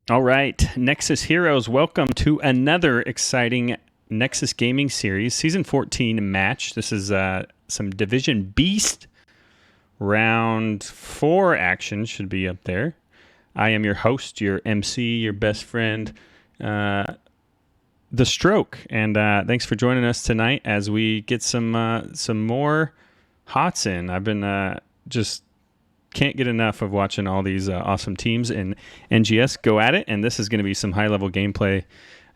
All right, Nexus Heroes, welcome to another exciting Nexus Gaming Series, Season 14 match. This is some Division Beast Round 4 action, should be up there. I am your host, your MC, your best friend, theStroke, and thanks for joining us tonight as we get some more HOTS in. I've been just can't get enough of watching all these awesome teams in NGS go at it, and this is going to be some high-level gameplay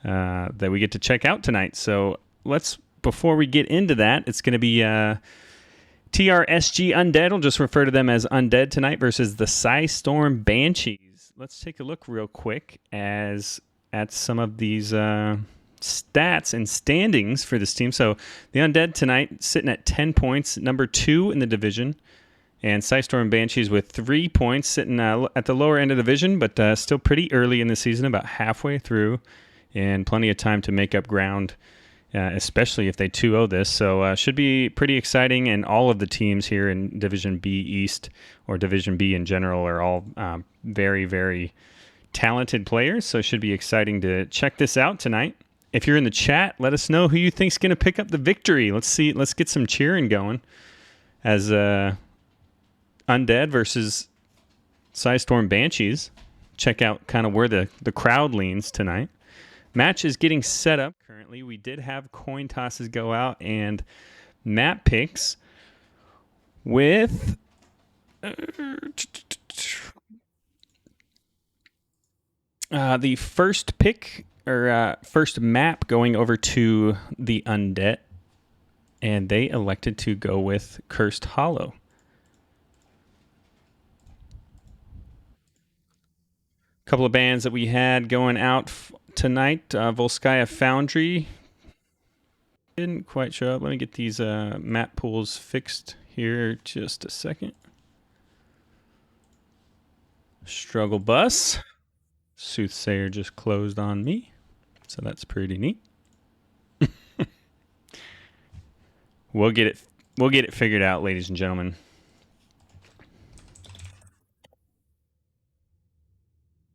that we get to check out tonight. So before we get into that, it's going to be TRSG Undead. We'll just refer to them as Undead tonight versus the Psistorm Banshees. Let's take a look real quick at some of these stats and standings for this team. So the Undead tonight sitting at 10 points, number 2 in the division. And Psistorm Banshees with 3 points, sitting at the lower end of the division, but still pretty early in the season, about halfway through, and plenty of time to make up ground, especially if they 2-0 this. So should be pretty exciting, and all of the teams here in Division B East, or Division B in general, are all very, very talented players, so it should be exciting to check this out tonight. If you're in the chat, let us know who you think's going to pick up the victory. Let's get some cheering going as Undead versus Psistorm Banshees. Check out kind of where the crowd leans tonight. Match is getting set up currently. We did have coin tosses go out and map picks with the first pick or first map going over to the Undead, and they elected to go with Cursed Hollow. Couple of bands that we had going out tonight. Volskaya Foundry didn't quite show up. Let me get these map pools fixed here just a second. Struggle Bus. Soothsayer just closed on me, so that's pretty neat. We'll get it figured out, ladies and gentlemen.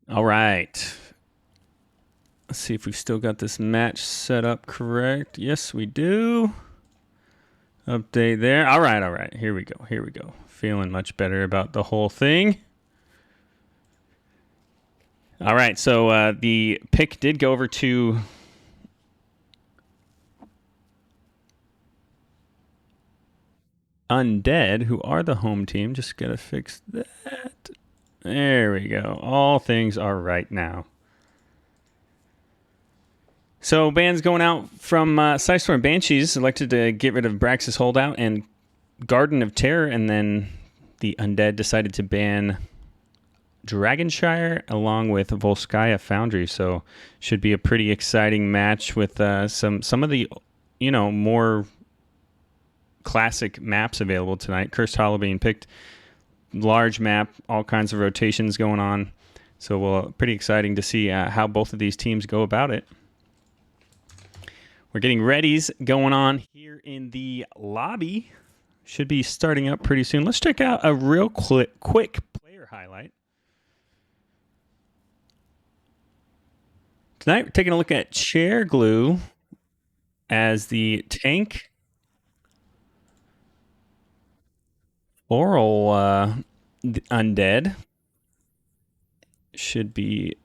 All right. Let's see if we've still got this match set up correct. Yes, we do. Update there. All right. Here we go. Feeling much better about the whole thing. All right, so the pick did go over to Undead, who are the home team. Just got to fix that. There we go. All things are right now. So bands going out from Psistorm Banshees elected to get rid of Braxis Holdout and Garden of Terror, and then the Undead decided to ban Dragonshire along with Volskaya Foundry. So should be a pretty exciting match with some of the more classic maps available tonight. Cursed Hollow being picked. Large map, all kinds of rotations going on. So pretty exciting to see how both of these teams go about it. We're getting readies going on here in the lobby. Should be starting up pretty soon. Let's check out a real quick player highlight. Tonight we're taking a look at Chair Glue as the tank. Oral Undead should be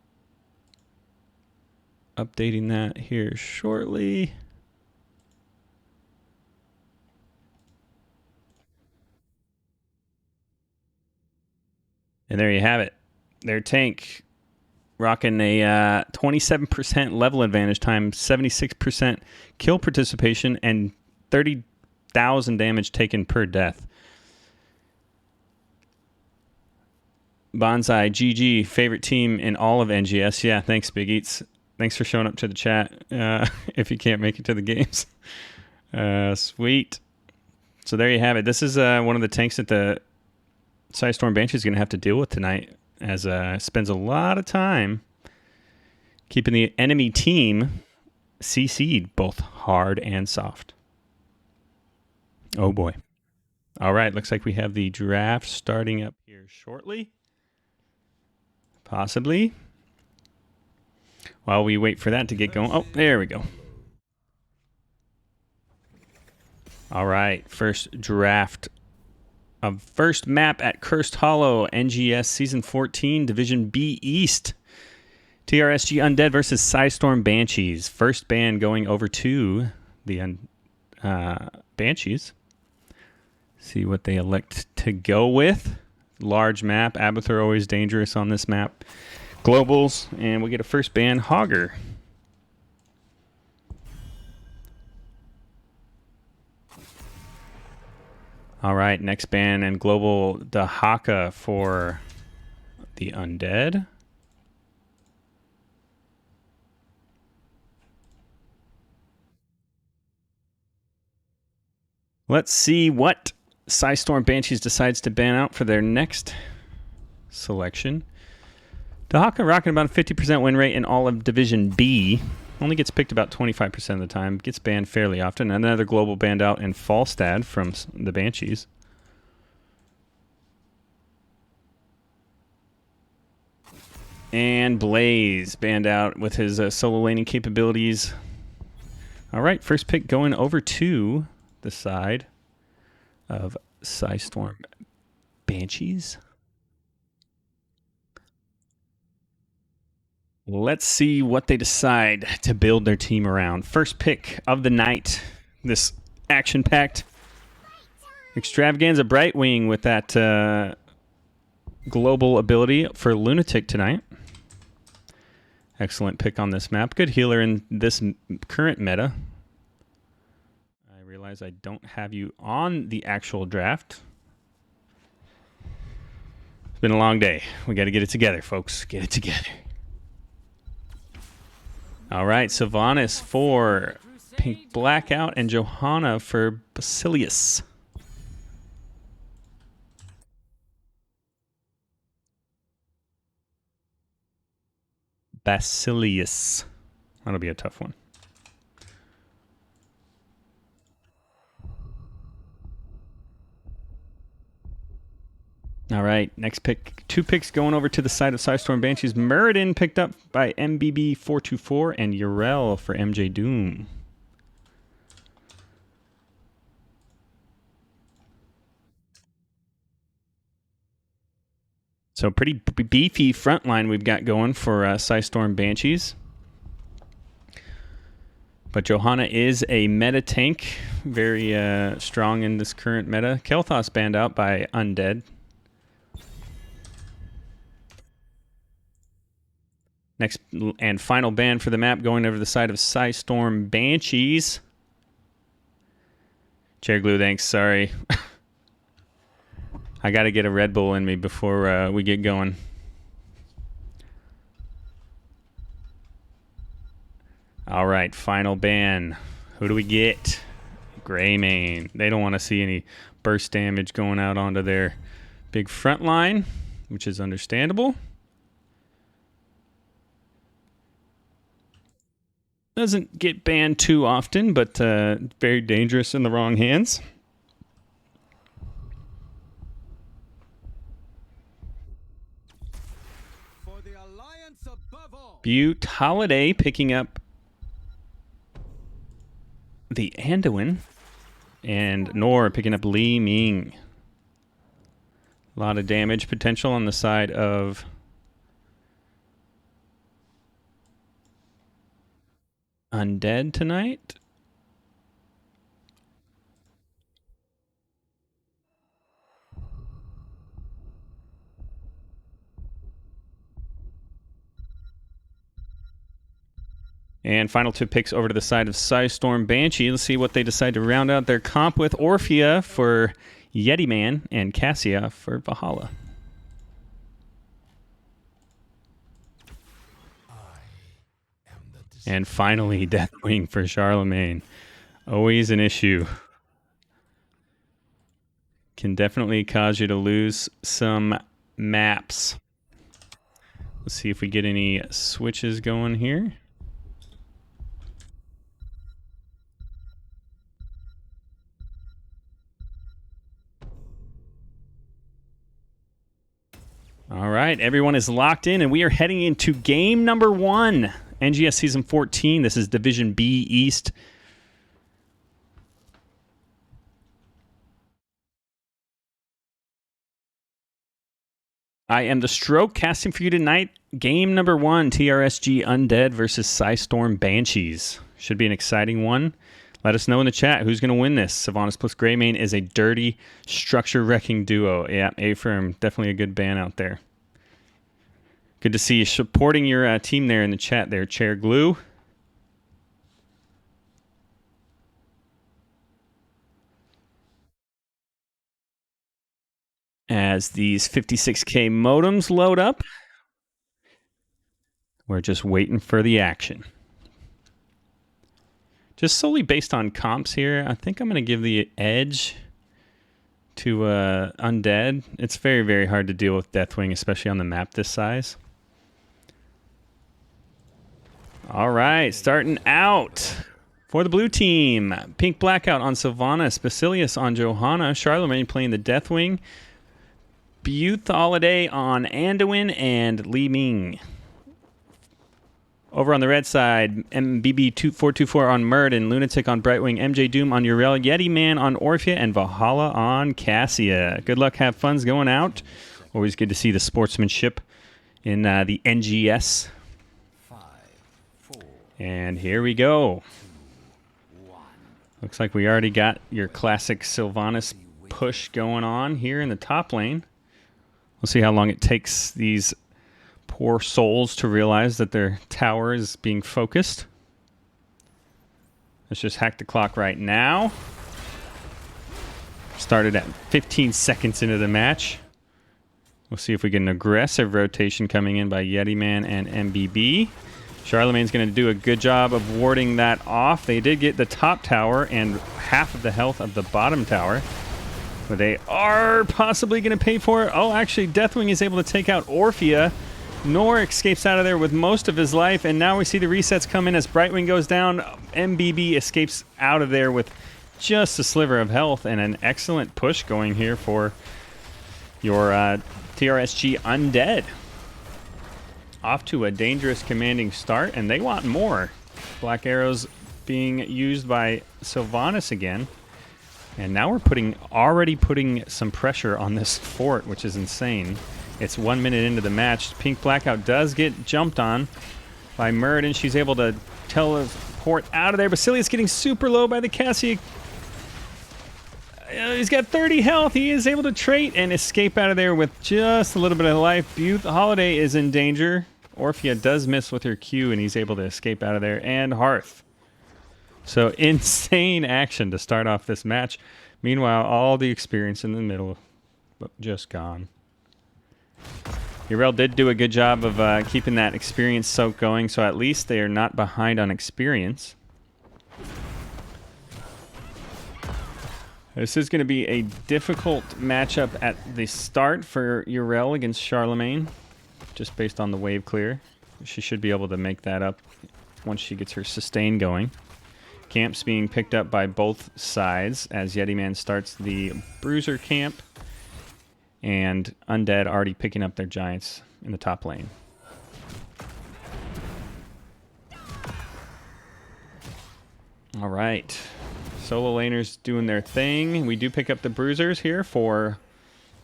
updating that here shortly. And there you have it. Their tank rocking a 27% level advantage time, 76% kill participation, and 30,000 damage taken per death. Bonsai, GG, favorite team in all of NGS. Yeah, thanks, Big Eats. Thanks for showing up to the chat if you can't make it to the games. Sweet. So there you have it. This is one of the tanks that the Psistorm Banshee is going to have to deal with tonight, as spends a lot of time keeping the enemy team CC'd both hard and soft. Oh boy. All right, looks like we have the draft starting up here shortly. Possibly. While we wait for that to get going. Oh, there we go. All right, first draft of first map at Cursed Hollow, NGS Season 14, Division B East. TRSG Undead versus Psistorm Banshees. First ban going over to the Banshees. See what they elect to go with. Large map. Abathur always dangerous on this map. Globals, and we get a first ban, Hogger. All right, next ban and global Dahaka for the Undead. Let's see what Psistorm Banshees decides to ban out for their next selection. Dahaka rocking about a 50% win rate in all of Division B. Only gets picked about 25% of the time. Gets banned fairly often. Another global banned out in Falstad from the Banshees. And Blaze banned out with his solo laning capabilities. All right, first pick going over to the side of Psistorm Banshees. Let's see what they decide to build their team around. First pick of the night. This action-packed extravaganza Brightwing with that global ability for Lunatic tonight. Excellent pick on this map. Good healer in this current meta. I realize I don't have you on the actual draft. It's been a long day. We got to get it together, folks. Get it together. All right, Sylvanas for Pink Blackout and Johanna for Basilius. Basilius. That'll be a tough one. All right, next pick. 2 picks going over to the side of Psistorm Banshees. Muradin picked up by MBB424 and Urel for MJ Doom. So pretty beefy front line we've got going for Psistorm Banshees. But Johanna is a meta tank, very strong in this current meta. Kel'Thas banned out by Undead. Next and final ban for the map going over the side of Psistorm Banshees. Chair Glue, thanks. Sorry. I got to get a Red Bull in me before we get going. All right, final ban. Who do we get? Greymane. They don't want to see any burst damage going out onto their big front line, which is understandable. Doesn't get banned too often, but very dangerous in the wrong hands. For the alliance above all. Butte Holiday picking up the Anduin, and Nor picking up Li Ming. A lot of damage potential on the side of Undead tonight. And final 2 picks over to the side of Psistorm Banshee. Let's see what they decide to round out their comp with. Orphea for Yeti Man and Cassia for Valhalla. And finally, Deathwing for Charlemagne. Always an issue. Can definitely cause you to lose some maps. Let's see if we get any switches going here. All right, everyone is locked in, and we are heading into game number 1 NGS Season 14. This is Division B East. I am theStroke casting for you tonight. Game number 1, TRSG Undead versus Psistorm Banshees. Should be an exciting one. Let us know in the chat who's going to win this. Sylvanas plus Greymane is a dirty structure wrecking duo. Yeah, A-Firm, definitely a good ban out there. Good to see you supporting your team there in the chat there, Chair Glue. As these 56K modems load up, we're just waiting for the action. Just solely based on comps here, I think I'm going to give the edge to Undead. It's very, very hard to deal with Deathwing, especially on the map this size. All right, starting out for the blue team. Pink Blackout on Sylvanas, Basilius on Johanna, Charlemagne playing the Deathwing, Buth Holiday on Anduin, and Li Ming. Over on the red side, MBB2424 on Murden, Lunatic on Brightwing, MJ Doom on Uriel, Yeti Man on Orphea, and Valhalla on Cassia. Good luck, have fun's going out. Always good to see the sportsmanship in the NGS. And here we go. Looks like we already got your classic Sylvanas push going on here in the top lane. We'll see how long it takes these poor souls to realize that their tower is being focused. Let's just hack the clock right now. Started at 15 seconds into the match. We'll see if we get an aggressive rotation coming in by Yeti Man and MBB. Charlemagne's going to do a good job of warding that off. They did get the top tower and half of the health of the bottom tower. But they are possibly going to pay for it. Oh, actually, Deathwing is able to take out Orphea. Nor escapes out of there with most of his life, and now we see the resets come in as Brightwing goes down. MBB escapes out of there with just a sliver of health, and an excellent push going here for your TRSG Undead. Off to a dangerous commanding start, and they want more. Black arrows being used by Sylvanas again. And now we're already putting some pressure on this fort, which is insane. It's 1 minute into the match. Pink Blackout does get jumped on by Murden. She's able to teleport out of there. Basilius getting super low by the Cassia. He's got 30 health. He is able to trait and escape out of there with just a little bit of life. Buth Holiday is in danger. Orphea does miss with her Q, and he's able to escape out of there. And Hearth. So insane action to start off this match. Meanwhile, all the experience in the middle just gone. Uriel did do a good job of keeping that experience soak going, so at least they are not behind on experience. This is going to be a difficult matchup at the start for Uriel against Charlemagne, just based on the wave clear. She should be able to make that up once she gets her sustain going. Camps being picked up by both sides as Yeti Man starts the Bruiser camp. And Undead already picking up their giants in the top lane. All right. Solo laners doing their thing. We do pick up the Bruisers here for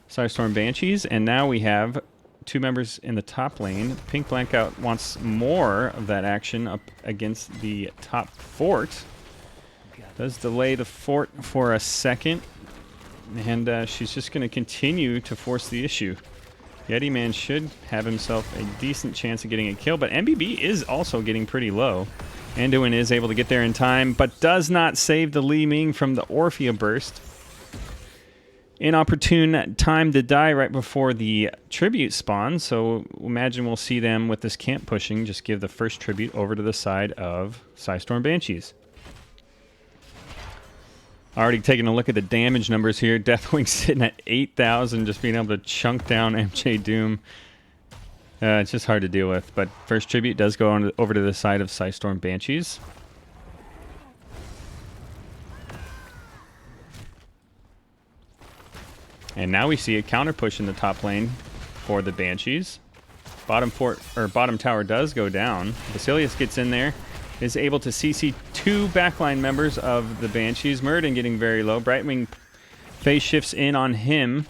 Psistorm Banshees. And now we have 2 members in the top lane. Pink Blackout wants more of that action up against the top fort. Does delay the fort for a second. And she's just going to continue to force the issue. Yeti Man should have himself a decent chance of getting a kill, but MBB is also getting pretty low. Anduin is able to get there in time, but does not save the Li Ming from the Orphea burst. Inopportune time to die right before the tribute spawn, so imagine we'll see them with this camp pushing, just give the first tribute over to the side of Psistorm Banshees. Already taking a look at the damage numbers here. Deathwing sitting at 8,000, just being able to chunk down MJ Doom. It's just hard to deal with, but first tribute does go on over to the side of Psistorm Banshees. And now we see a counter push in the top lane for the Banshees. Bottom fort or bottom tower does go down. Basilius gets in there, is able to CC 2 backline members of the Banshees. Murden getting very low. Brightwing phase shifts in on him.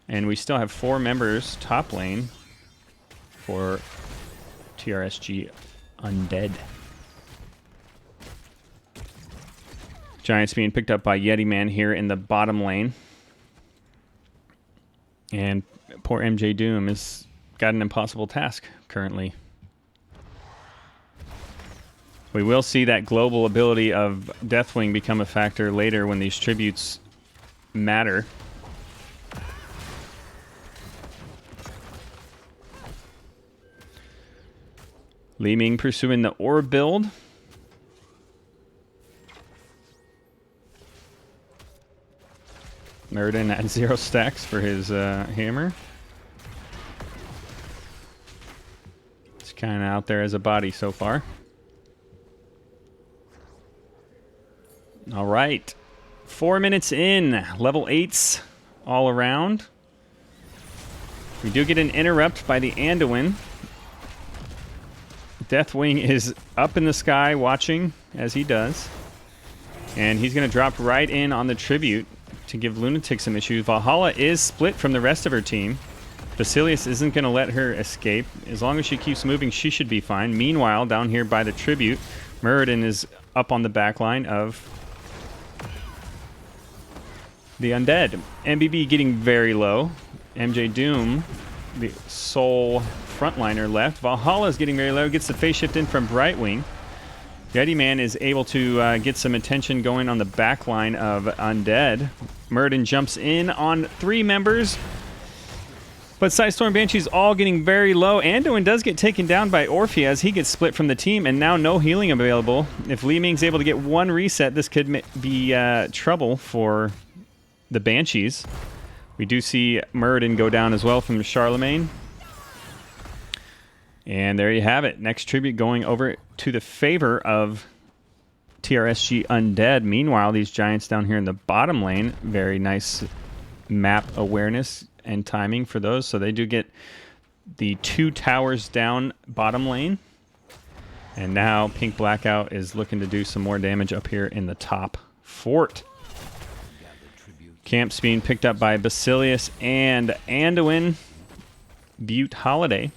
And we still have 4 members top lane for TRSG Undead. Giants being picked up by Yeti Man here in the bottom lane. And poor MJ Doom has got an impossible task currently. We will see that global ability of Deathwing become a factor later when these tributes matter. Li Ming pursuing the orb build. Meriden at 0 stacks for his hammer. It's kind of out there as a body so far. All right. 4 minutes in. Level 8s all around. We do get an interrupt by the Anduin. Deathwing is up in the sky watching as he does. And he's going to drop right in on the tribute to give Lunatic some issues. Valhalla is split from the rest of her team. Basilius isn't going to let her escape. As long as she keeps moving, she should be fine. Meanwhile, down here by the tribute, Muradin is up on the back line of the Undead. MBB getting very low. MJ Doom, the sole frontliner left. Valhalla is getting very low. Gets the phase shift in from Brightwing. Yeti Man is able to get some attention going on the back line of Undead. Muradin jumps in on 3 members. But Psistorm Banshees all getting very low. Anduin does get taken down by Orphe as he gets split from the team, and now no healing available. If Li Ming's able to get 1 reset, this could be trouble for the Banshees. We do see Muradin go down as well from Charlemagne. And there you have it. Next tribute going over to the favor of TRSG Undead. Meanwhile, these Giants down here in the bottom lane, very nice map awareness and timing for those. So they do get the 2 towers down bottom lane. And now Pink Blackout is looking to do some more damage up here in the top fort. Camps being picked up by Basilius and Anduin. Butte Holiday.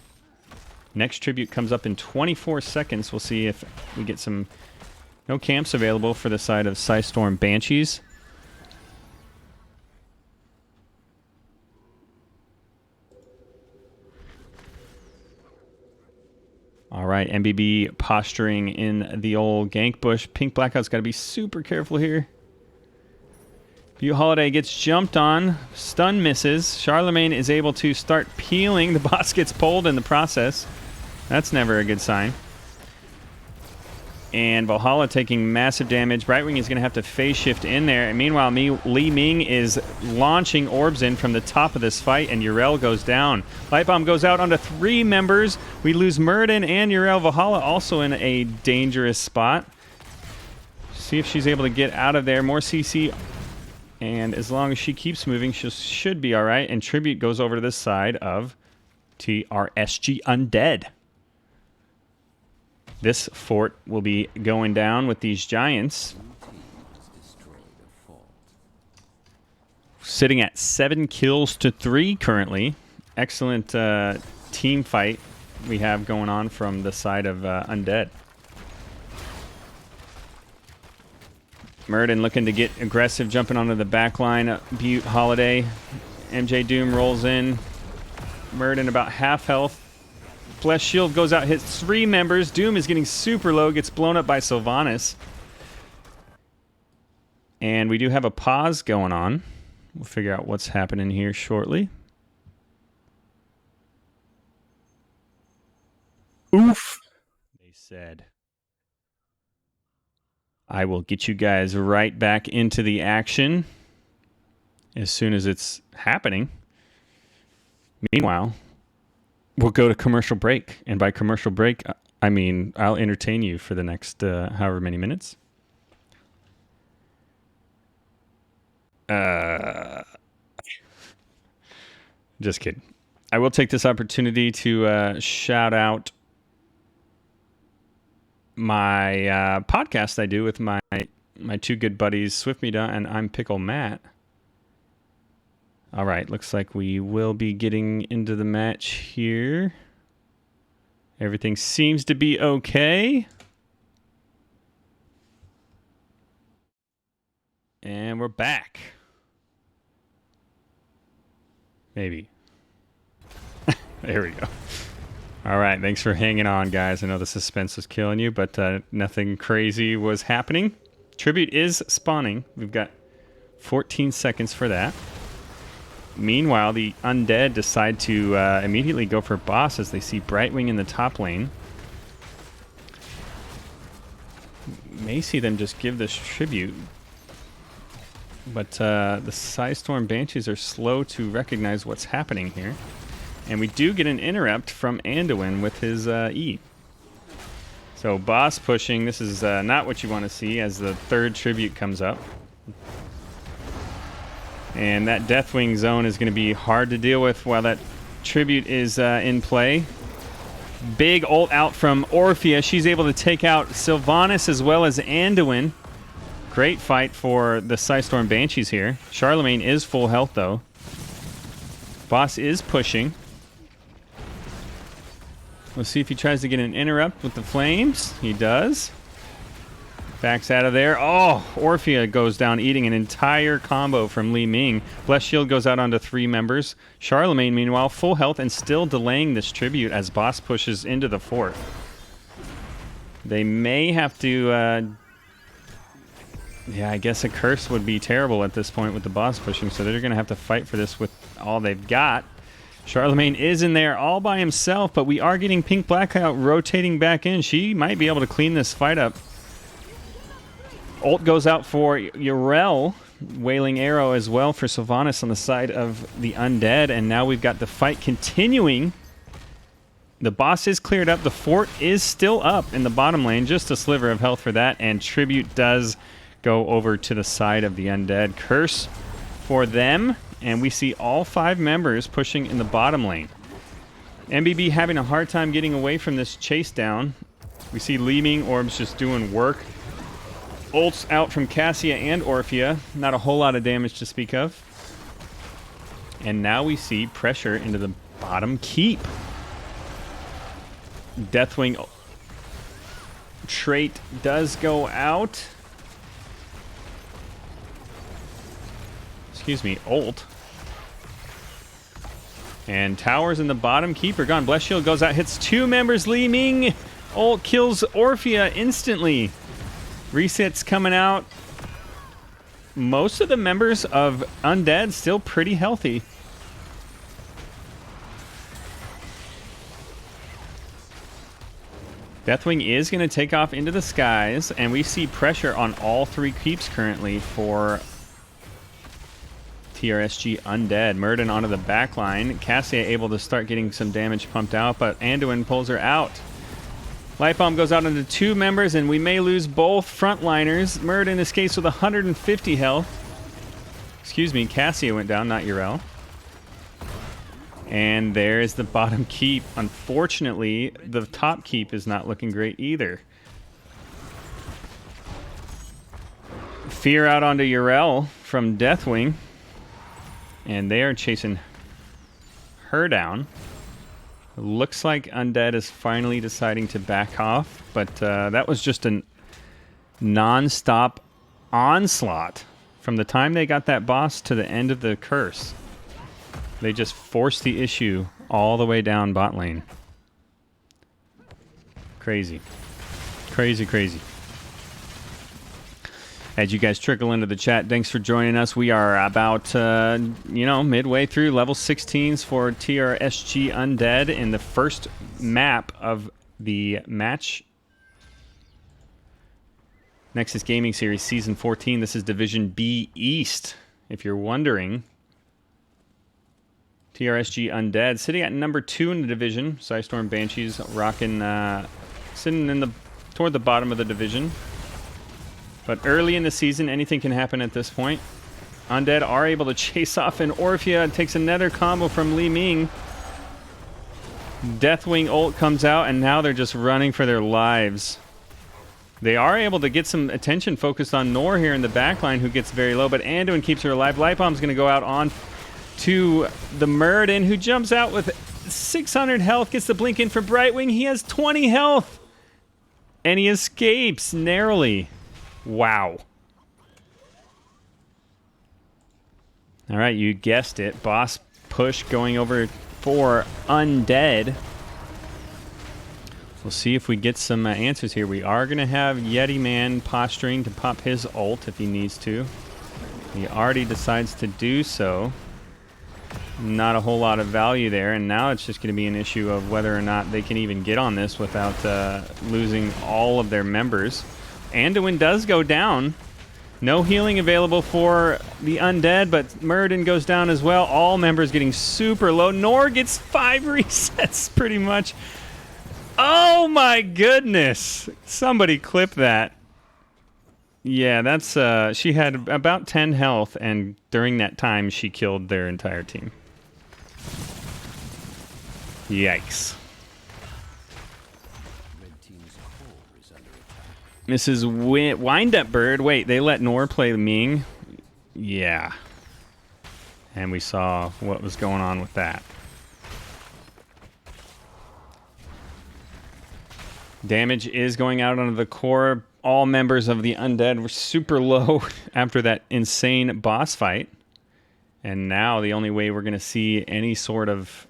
Next tribute comes up in 24 seconds. We'll see if we get some... No camps available for the side of Psistorm Banshees. All right, MBB posturing in the old gank bush. Pink Blackout's got to be super careful here. Butte Holiday gets jumped on. Stun misses. Charlemagne is able to start peeling. The boss gets pulled in the process. That's never a good sign. And Valhalla taking massive damage. Brightwing is going to have to phase shift in there. And meanwhile, Li Ming is launching orbs in from the top of this fight, and Yrel goes down. Light Bomb goes out onto 3 members. We lose Muradin and Yrel. Valhalla also in a dangerous spot. See if she's able to get out of there. More CC. And as long as she keeps moving, she should be all right. And Tribute goes over to the side of TRSG Undead. This fort will be going down with these Giants. Sitting at 7 kills to 3 currently. Excellent team fight we have going on from the side of Undead. Muradin looking to get aggressive, jumping onto the back line. Butte Holiday. MJ Doom rolls in. Muradin about half health. Flesh Shield goes out, hits 3 members. Doom is getting super low, gets blown up by Sylvanas. And we do have a pause going on. We'll figure out what's happening here shortly. Oof, they said. I will get you guys right back into the action as soon as it's happening. Meanwhile, we'll go to commercial break. And by commercial break, I mean I'll entertain you for the next however many minutes. Just kidding. I will take this opportunity to shout out my podcast I do with my two good buddies, Swiftmeeta and I'm Pickle Matt. All right, looks like we will be getting into the match here. Everything seems to be okay. And we're back. Maybe. There we go. All right, thanks for hanging on, guys. I know the suspense was killing you, but nothing crazy was happening. Tribute is spawning. We've got 14 seconds for that. Meanwhile, the Undead decide to immediately go for boss as they see Brightwing in the top lane. May see them just give this tribute. But the Psistorm Banshees are slow to recognize what's happening here. And we do get an interrupt from Anduin with his E. So boss pushing, this is not what you want to see as the third tribute comes up. And that Deathwing zone is going to be hard to deal with while that tribute is in play. Big ult out from Orphea. She's able to take out Sylvanas as well as Anduin. Great fight for the Psistorm Banshees here. Charlemagne is full health though. Boss is pushing. We'll see if he tries to get an interrupt with the flames. He does. Backs out of there. Oh, Orphea goes down, eating an entire combo from Li Ming. Blessed Shield goes out onto 3 members. Charlemagne, meanwhile, full health and still delaying this tribute as boss pushes into the 4th. They may have to... yeah, I guess a curse would be terrible at this point with the boss pushing, so they're going to have to fight for this with all they've got. Charlemagne is in there all by himself, but we are getting Pink Blackout rotating back in. She might be able to clean this fight up. Ult goes out for Yrel. Wailing Arrow as well for Sylvanas on the side of the Undead, and now we've got the fight continuing. The boss is cleared up. The fort is still up in the bottom lane. Just a sliver of health for that, and Tribute does go over to the side of the Undead. Curse for them. And we see all 5 members pushing in the bottom lane. MBB having a hard time getting away from this chase down. We see Li Ming Orbs just doing work. Ults out from Cassia and Orphea. Not a whole lot of damage to speak of. And now we see pressure into the bottom keep. Deathwing trait does go out. Excuse me, ult. And towers in the bottom keep are gone. Blessed Shield goes out, hits 2 members. Li Ming ult kills Orphea instantly. Resets coming out. Most of the members of Undead still pretty healthy. Deathwing is going to take off into the skies, and we see pressure on all 3 keeps currently for TRSG Undead. Murden onto the back line. Cassia able to start getting some damage pumped out, but Anduin pulls her out. Light Bomb goes out into 2 members, and we may lose both frontliners. Murden escapes with 150 health. Excuse me, Cassia went down, not Yrel. And there is the bottom keep. Unfortunately, the top keep is not looking great either. Fear out onto Yrel from Deathwing. And they are chasing her down. Looks like Undead is finally deciding to back off, but that was just a non-stop onslaught from the time they got that boss to the end of the curse. They just forced the issue all the way down bot lane. Crazy. Crazy, crazy. As you guys trickle into the chat, thanks for joining us. We are about, midway through level 16s for TRSG Undead in the first map of the match. Nexus Gaming Series Season 14. This is Division B East, if you're wondering. TRSG Undead sitting at number 2 in the division. Psistorm Banshees rocking, sitting toward the bottom of the division. But early in the season, anything can happen at this point. Undead are able to chase off, and Orphea takes another combo from Li Ming. Deathwing ult comes out, and now they're just running for their lives. They are able to get some attention focused on Nor here in the backline, who gets very low, but Anduin keeps her alive. Lightbomb's going to go out on to the Muradin, who jumps out with 600 health, gets the blink in for Brightwing. He has 20 health, and he escapes narrowly. Wow. All right, you guessed it. Boss push going over for Undead. We'll see if we get some answers here. We are going to have Yeti Man posturing to pop his ult if he needs to. He already decides to do so. Not a whole lot of value there, and now it's just going to be an issue of whether or not they can even get on this without losing all of their members. Anduin does go down. No healing available for the Undead, but Muradin goes down as well. All members getting super low. Nor gets 5 resets, pretty much. Oh my goodness! Somebody clip that. Yeah, that's she had about 10 health, and during that time she killed their entire team. Yikes. Mrs. Wind-Up Bird. Wait, they let Nor play Ming? Yeah. And we saw what was going on with that. Damage is going out onto the core. All members of the Undead were super low after that insane boss fight. And now the only way we're going to see any sort of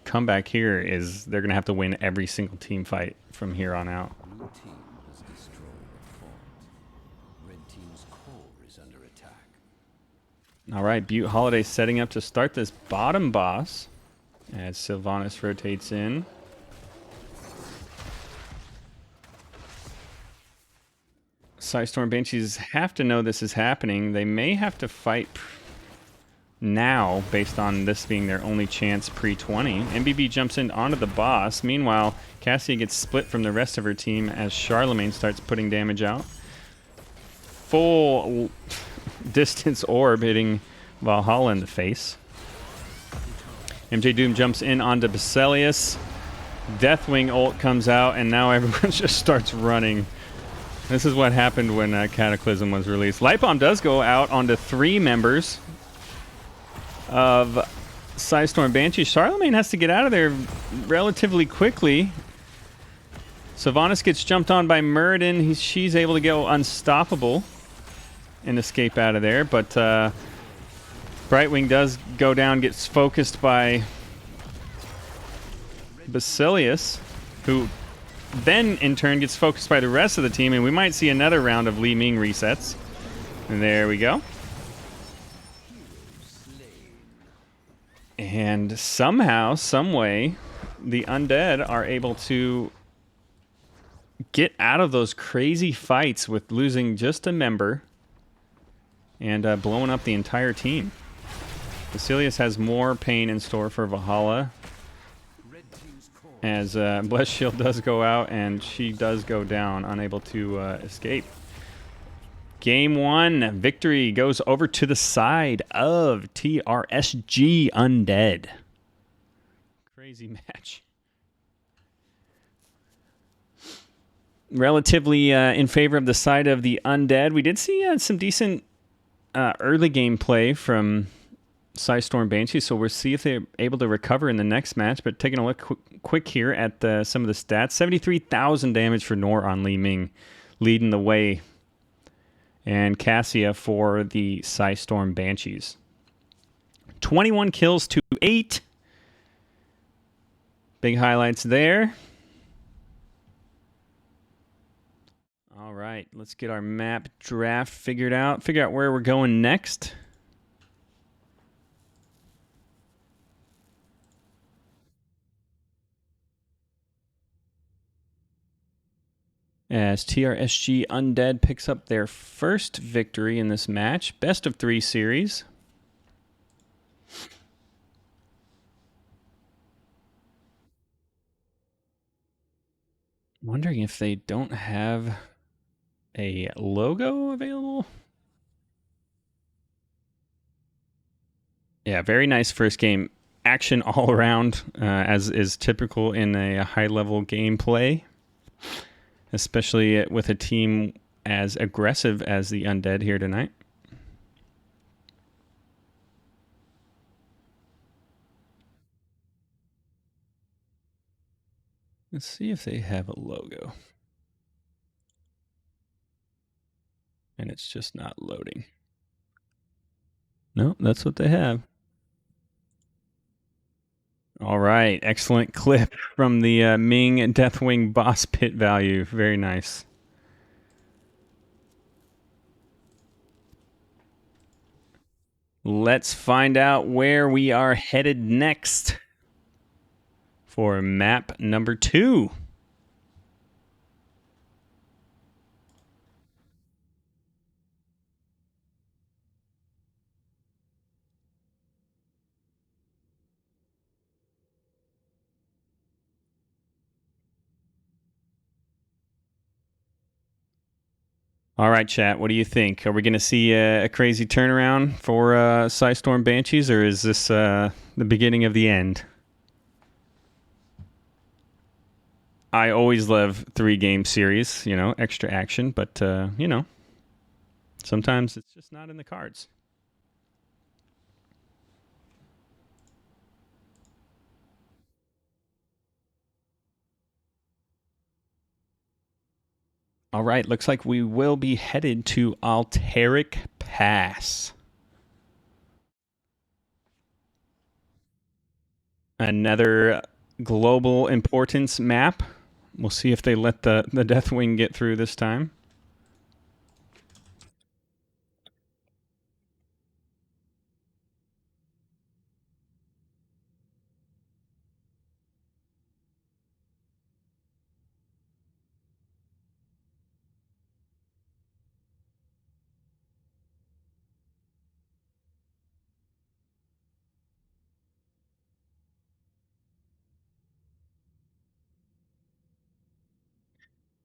comeback here is they're going to have to win every single team fight from here on out. Blue team has destroyed a fort. Red team's core is under attack. All right, Butte Holiday setting up to start this bottom boss as Sylvanas rotates in. Psistorm Banshees have to know this is happening. They may have to fight now based on this being their only chance pre-20. MBB jumps in onto the boss. Meanwhile, Cassia gets split from the rest of her team as Charlemagne starts putting damage out. Full distance orb hitting Valhalla in the face. MJ Doom jumps in onto Basilius. Deathwing ult comes out, and now everyone just starts running. This is what happened when Cataclysm was released. Lightbomb does go out onto 3 members of Psistorm Banshee. Charlemagne has to get out of there relatively quickly. Sylvanas gets jumped on by Muradin. She's able to go unstoppable and escape out of there, but Brightwing does go down, gets focused by Basilius, who then in turn gets focused by the rest of the team, and we might see another round of Li Ming resets. And there we go. And somehow, someway, the Undead are able to get out of those crazy fights with losing just a member and blowing up the entire team. Basilius has more pain in store for Valhalla, as Blessed Shield does go out and she does go down, unable to escape. Game 1 victory goes over to the side of TRSG Undead. Crazy match. Relatively in favor of the side of the Undead. We did see some decent early game play from Psistorm Banshee, so we'll see if they're able to recover in the next match. But taking a look quick here at some of the stats. 73,000 damage for Nor on Li Ming, leading the way. And Cassia for the Psistorm Banshees. 21 kills to 8. Big highlights there. All right, let's get our map draft figured out. Figure out where we're going next. As TRSG Undead picks up their first victory in this match. Best of 3 series. Wondering if they don't have a logo available. Yeah, very nice first game. action all around, as is typical in a high-level gameplay, especially with a team as aggressive as the Undead here tonight. Let's see if they have a logo. And it's just not loading. No, that's what they have. All right, excellent clip from the Ming Deathwing boss pit value. Very nice. Let's find out where we are headed next for map number 2. All right, chat. What do you think? Are we going to see a crazy turnaround for Psistorm Banshees, or is this the beginning of the end? I always love 3-game series, extra action, but, sometimes it's just not in the cards. All right, looks like we will be headed to Alteric Pass. Another global importance map. We'll see if they let the Deathwing get through this time.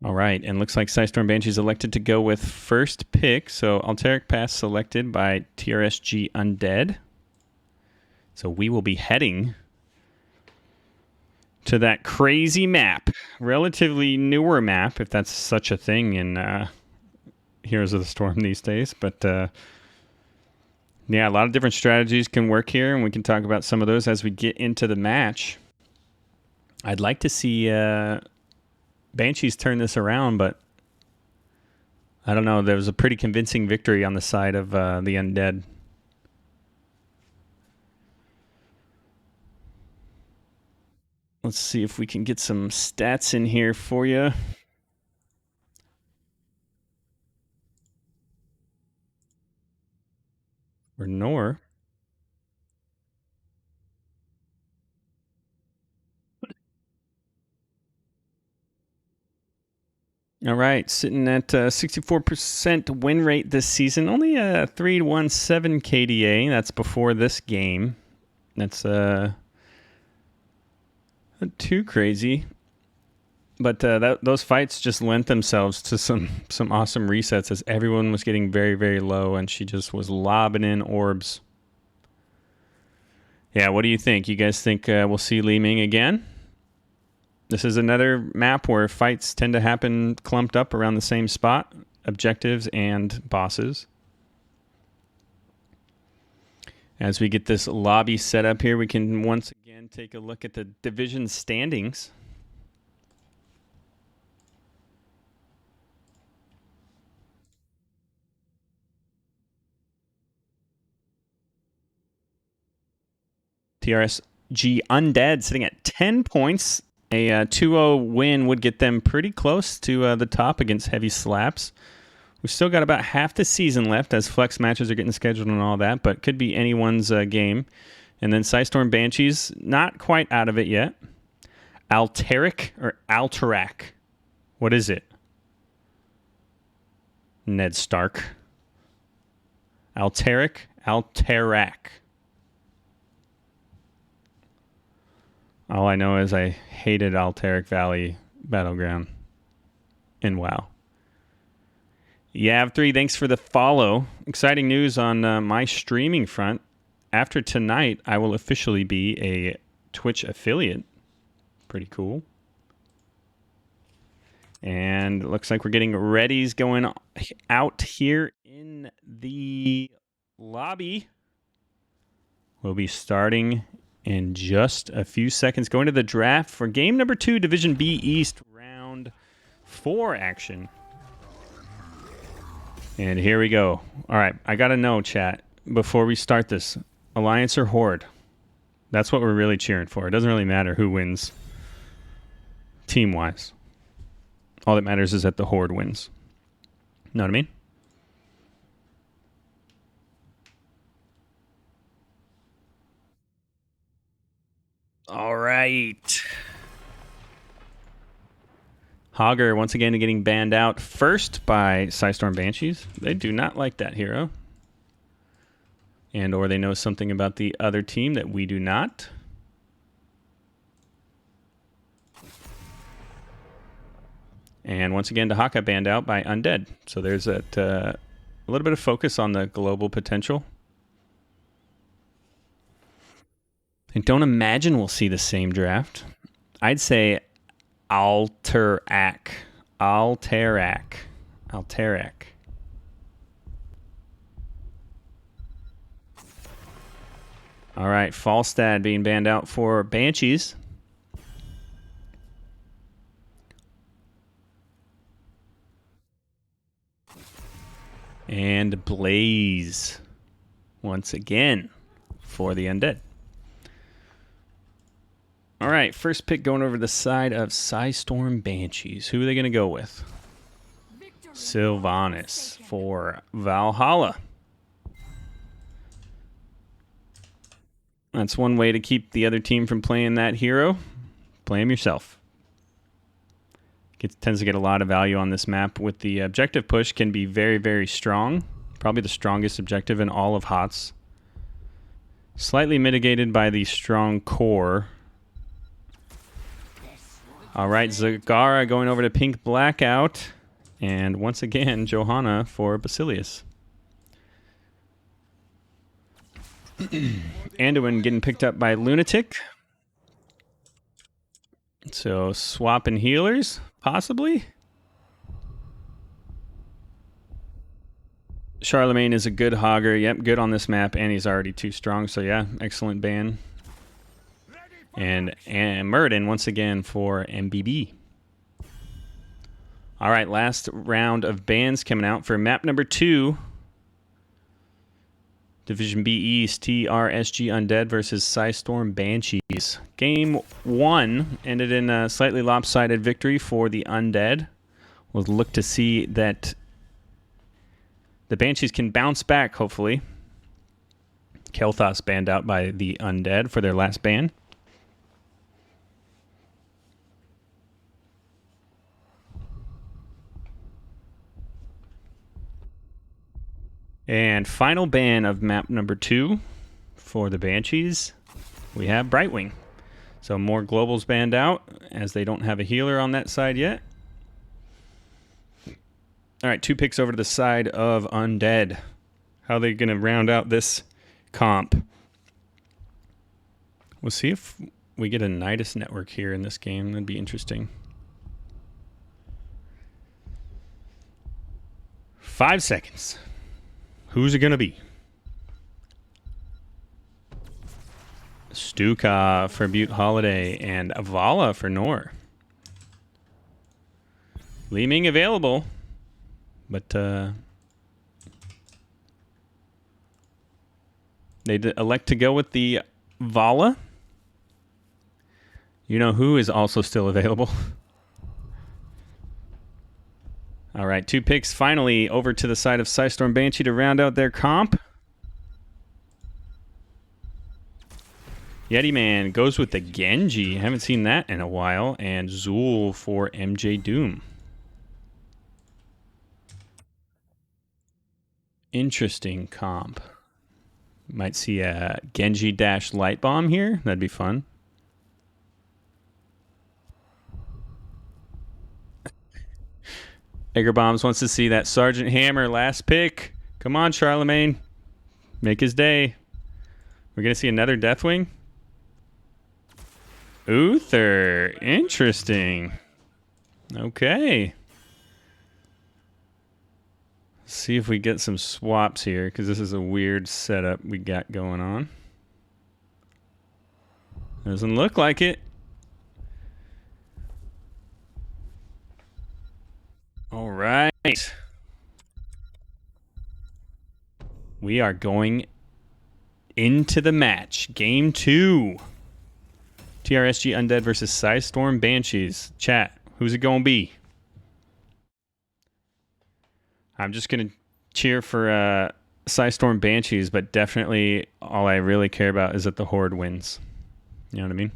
All right, and looks like Psistorm Banshees elected to go with first pick. So Alteric Pass selected by TRSG Undead. So we will be heading to that crazy map, relatively newer map, if that's such a thing in Heroes of the Storm these days. But yeah, a lot of different strategies can work here, and we can talk about some of those as we get into the match. I'd like to see Banshees turn this around, but I don't know. There was a pretty convincing victory on the side of the Undead. Let's see if we can get some stats in here for you. Or Nor. All right, sitting at 64% win rate this season. Only a 317 KDA. That's before this game. That's not too crazy. But those fights just lent themselves to some awesome resets as everyone was getting very, very low, and she just was lobbing in orbs. Yeah, what do you think? You guys think we'll see Li Ming again? This is another map where fights tend to happen clumped up around the same spot, objectives and bosses. As we get this lobby set up here, we can once again take a look at the division standings. TRSG Undead sitting at 10 points. A 2-0 win would get them pretty close to the top against Heavy Slaps. We've still got about half the season left as flex matches are getting scheduled and all that, but could be anyone's game. And then Psistorm Banshees, not quite out of it yet. Alteric or Alterac? What is it? Ned Stark. Alteric? Alterac. All I know is I hated Alteric Valley Battleground in WoW. Yav3, thanks for the follow. Exciting news on my streaming front. after tonight, I will officially be a Twitch affiliate. Pretty cool. And it looks like we're getting readies going out here in the lobby. We'll be starting in just a few seconds. Going to the draft for game number 2, Division B East, round 4 action. And here we go. All right, I got to know, chat, before we start this, Alliance or Horde? That's what we're really cheering for. It doesn't really matter who wins team-wise. All that matters is that the Horde wins. Know what I mean? All right. Hogger once again getting banned out first by Psistorm Banshees. They do not like that hero. And or they know something about the other team that we do not. And once again, Dahaka banned out by Undead. So there's that a little bit of focus on the global potential. I don't imagine we'll see the same draft. I'd say Alterac. All right, Falstad being banned out for Banshees. And Blaze once again for the Undead. All right, first pick going over to the side of Psistorm Banshees. Who are they going to go with? Sylvanas for Valhalla. That's one way to keep the other team from playing that hero. Play him yourself. Tends to get a lot of value on this map with the objective push can be very, very strong. Probably the strongest objective in all of HOTS. Slightly mitigated by the strong core. All right, Zagara going over to Pink Blackout. And once again, Johanna for Basilius. Anduin getting picked up by Lunatic. So swapping healers, possibly. Charlemagne is a good hogger. Yep, good on this map, and he's already too strong. So yeah, excellent ban. And Muradin once again for MBB. All right, last round of bans coming out for map number 2. Division B East, TRSG Undead versus Psistorm Banshees. Game 1 ended in a slightly lopsided victory for the Undead. We'll look to see that the Banshees can bounce back, hopefully. Kel'Thas banned out by the Undead for their last ban. And final ban of map number 2 for the Banshees, we have Brightwing. So more globals banned out as they don't have a healer on that side yet. All right, 2 picks over to the side of Undead. How are they going to round out this comp? We'll see if we get a Nidus network here in this game. That'd be interesting. 5 seconds. Who's it going to be? Stuka for Butte Holiday and Avala for Nor. Li Ming available, but they elect to go with the Vala. You know who is also still available? All right, 2 picks finally over to the side of Psistorm Banshee to round out their comp. Yeti Man goes with the Genji. Haven't seen that in a while. And Zool for MJ Doom. Interesting comp. Might see a Genji dash Light Bomb here. That'd be fun. Egger Bombs wants to see that Sergeant Hammer last pick. Come on, Charlemagne. Make his day. We're going to see another Deathwing. Uther. Interesting. Okay. See if we get some swaps here, because this is a weird setup we got going on. Doesn't look like it. All right. We are going into the match. Game 2. TRSG Undead versus Psistorm Banshees. Chat, who's it going to be? I'm just going to cheer for Psistorm Banshees, but definitely all I really care about is that the Horde wins. You know what I mean?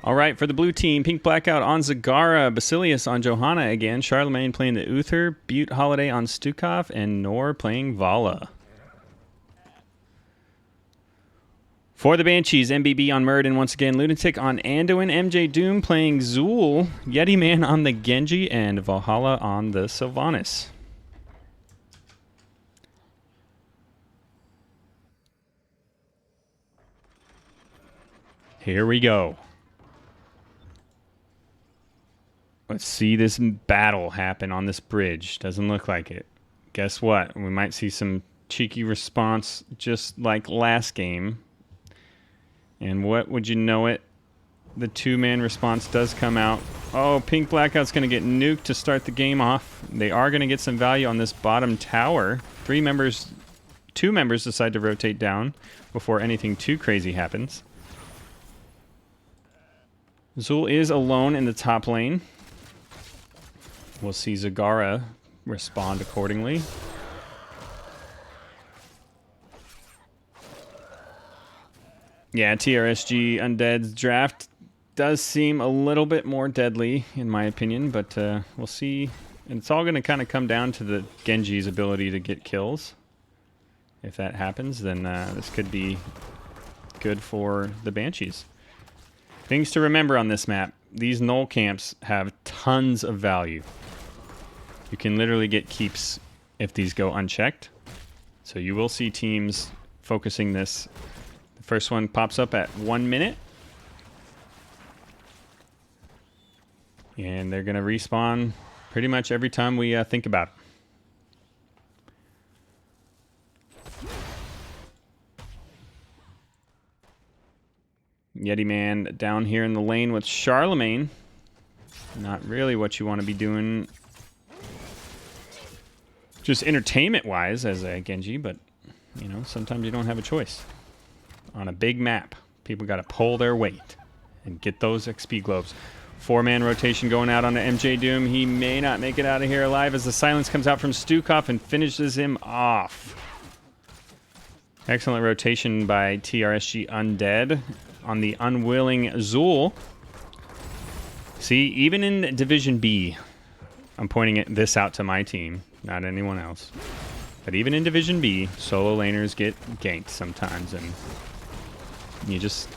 All right, for the blue team, Pink Blackout on Zagara, Basilius on Johanna again, Charlemagne playing the Uther, Butte Holiday on Stukov, and Nor playing Vala. For the Banshees, MBB on Muradin once again, Lunatic on Anduin, MJ Doom playing Zool, Yeti Man on the Genji, and Valhalla on the Sylvanas. Here we go. Let's see this battle happen on this bridge. Doesn't look like it. Guess what? We might see some cheeky response just like last game. And what would you know it? The two-man response does come out. Oh, Pink Blackout's going to get nuked to start the game off. They are going to get some value on this bottom tower. Two members decide to rotate down before anything too crazy happens. Zool is alone in the top lane. We'll see Zagara respond accordingly. Yeah, TRSG Undead's draft does seem a little bit more deadly, in my opinion, but we'll see. And it's all going to kind of come down to the Genji's ability to get kills. If that happens, then this could be good for the Banshees. Things to remember on this map. These null camps have tons of value. You can literally get keeps if these go unchecked. So you will see teams focusing this. The first one pops up at 1 minute. And they're going to respawn pretty much every time we think about it. Yeti Man down here in the lane with Charlemagne. Not really what you want to be doing just entertainment-wise as a Genji, but, you know, sometimes you don't have a choice. On a big map, people got to pull their weight and get those XP globes. 4-man rotation going out on the MJ Doom. He may not make it out of here alive as the silence comes out from Stukov and finishes him off. Excellent rotation by TRSG Undead on the unwilling Zool. See, even in Division B, I'm pointing this out to my team, not anyone else. But even in Division B, solo laners get ganked sometimes, and you just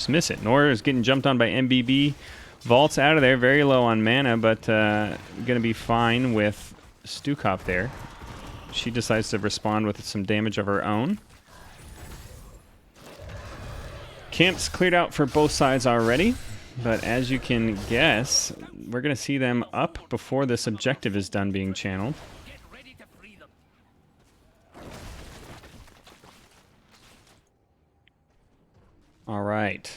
miss it. Nor is getting jumped on by MBB. Vault's out of there, very low on mana, but going to be fine with Stukov there. She decides to respond with some damage of her own. Camps cleared out for both sides already, but as you can guess, we're going to see them up before this objective is done being channeled. All right.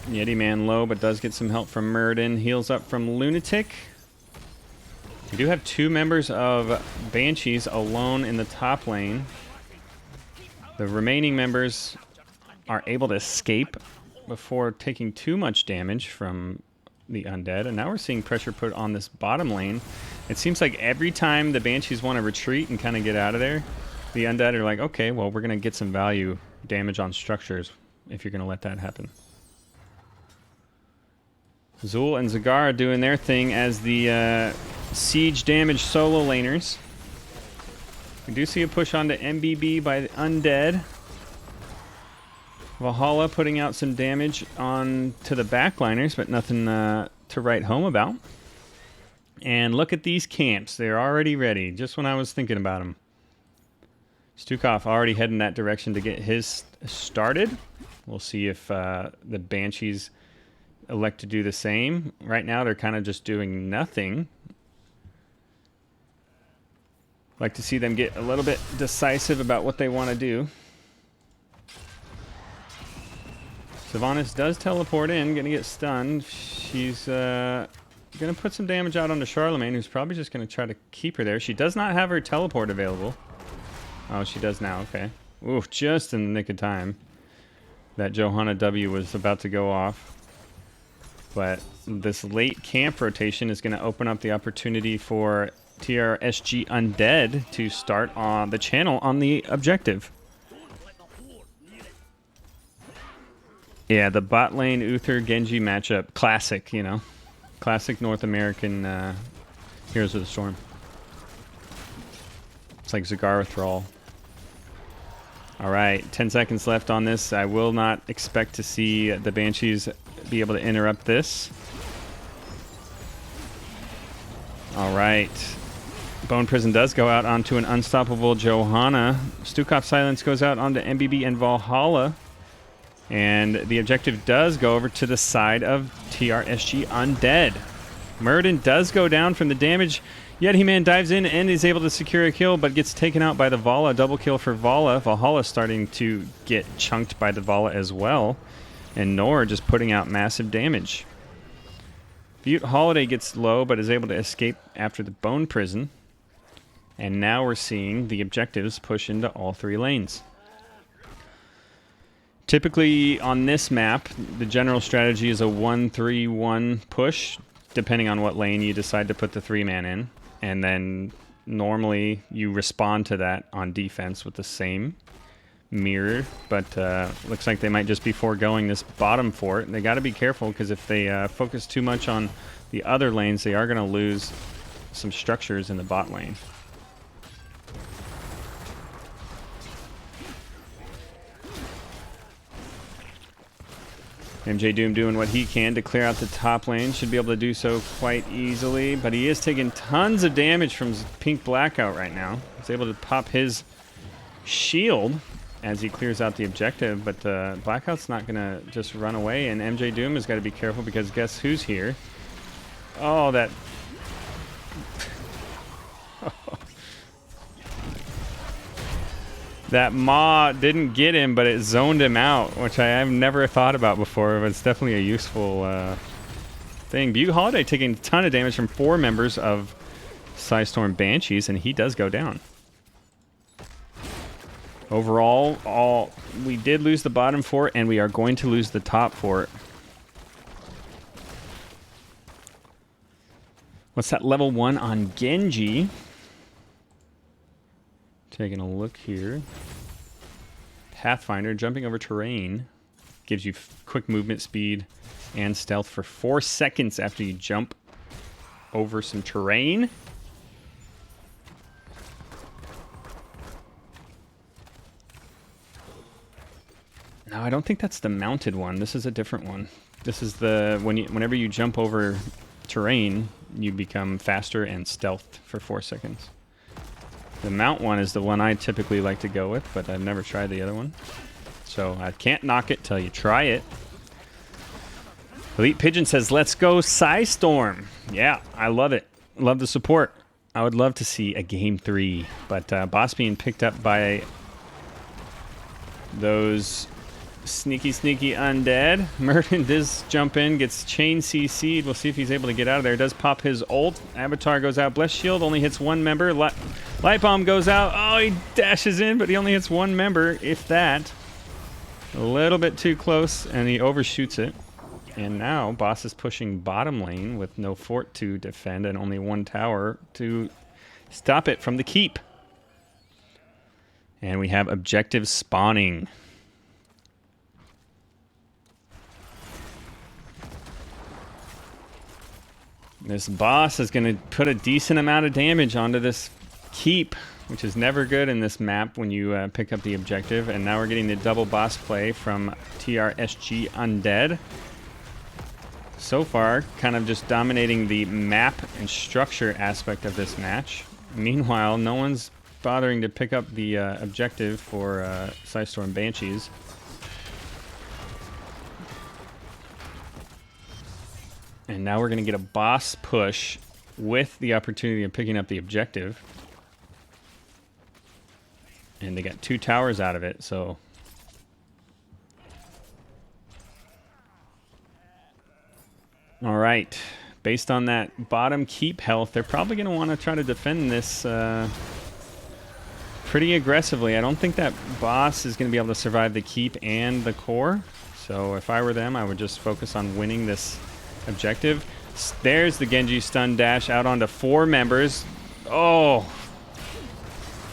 Yeti Man low, but does get some help from Muradin. Heals up from Lunatic. We do have 2 members of Banshees alone in the top lane. The remaining members are able to escape before taking too much damage from the Undead. And now we're seeing pressure put on this bottom lane. It seems like every time the Banshees want to retreat and kind of get out of there, the Undead are like, okay, well, we're going to get some value damage on structures if you're going to let that happen. Zul and Zagar doing their thing as the siege damage solo laners. We do see a push onto MBB by the Undead. Valhalla putting out some damage on to the backliners, but nothing to write home about. And look at these camps. They're already ready, just when I was thinking about them. Stukov already heading that direction to get his started. We'll see if the Banshees elect to do the same. Right now, they're kind of just doing nothing. Like to see them get a little bit decisive about what they want to do. Sylvanas does teleport in, gonna get stunned. She's gonna put some damage out onto Charlemagne, who's probably just gonna try to keep her there. She does not have her teleport available. Oh, she does now, okay. Ooh, just in the nick of time. That Johanna W was about to go off. But this late camp rotation is gonna open up the opportunity for TRSG Undead to start on the channel on the objective. Yeah, the bot lane Uther Genji matchup, classic, you know, classic North American Heroes of the Storm. It's like Zagar Thrall. All right, 10 seconds left on this. I will not expect to see the Banshees be able to interrupt this. All right, Bone Prison does go out onto an unstoppable Johanna. Stukov Silence goes out onto MBB and Valhalla. And the objective does go over to the side of TRSG Undead. Murden does go down from the damage. Yet He-Man dives in and is able to secure a kill, but gets taken out by the Vala. Double kill for Vala. Valhalla starting to get chunked by the Vala as well. And Nor just putting out massive damage. Butte Holiday gets low, but is able to escape after the Bone Prison. And now we're seeing the objectives push into all three lanes. Typically on this map, the general strategy is a 1-3-1 push, depending on what lane you decide to put the 3-man in. And then normally you respond to that on defense with the same mirror. But looks like they might just be foregoing this bottom fort. They got to be careful, because if they focus too much on the other lanes, they are going to lose some structures in the bot lane. MJ Doom doing what he can to clear out the top lane. Should be able to do so quite easily, but he is taking tons of damage from Pink Blackout right now. He's able to pop his shield as he clears out the objective, but Blackout's not going to just run away, and MJ Doom has got to be careful, because guess who's here? Oh, that... That Maw didn't get him, but it zoned him out, which I have never thought about before, but it's definitely a useful thing. Butte Holiday taking a ton of damage from 4 members of Psistorm Banshees, and he does go down. Overall, we did lose the bottom fort, and we are going to lose the top fort. What's that level 1 on Genji? Taking a look here. Pathfinder, jumping over terrain. Gives you quick movement speed and stealth for 4 seconds after you jump over some terrain. No, I don't think that's the mounted one. This is a different one. This is the whenever you jump over terrain, you become faster and stealthed for 4 seconds. The mount one is the one I typically like to go with, but I've never tried the other one. So I can't knock it till you try it. Elite Pigeon says, let's go Psistorm. Yeah, I love it. Love the support. I would love to see a game 3, but boss being picked up by those sneaky undead. Merton does jump in, gets chain CC'd. We'll see if he's able to get out of there. Does pop his ult. Avatar goes out. Blessed Shield only hits 1 member. Light Bomb goes out. Oh, he dashes in, but he only hits 1 member, if that. A little bit too close, and he overshoots it. And now boss is pushing bottom lane with no fort to defend and only 1 tower to stop it from the keep. And we have objectives spawning. This boss is going to put a decent amount of damage onto this keep, which is never good in this map when you pick up the objective. And now we're getting the double boss play from TRSG Undead. So far, kind of just dominating the map and structure aspect of this match. Meanwhile, no one's bothering to pick up the objective for Psistorm Banshees. And now we're going to get a boss push with the opportunity of picking up the objective. And they got 2 towers out of it, so... Alright. Based on that bottom keep health, they're probably going to want to try to defend this pretty aggressively. I don't think that boss is going to be able to survive the keep and the core. So if I were them, I would just focus on winning this objective. There's the Genji stun dash out onto 4 members. Oh!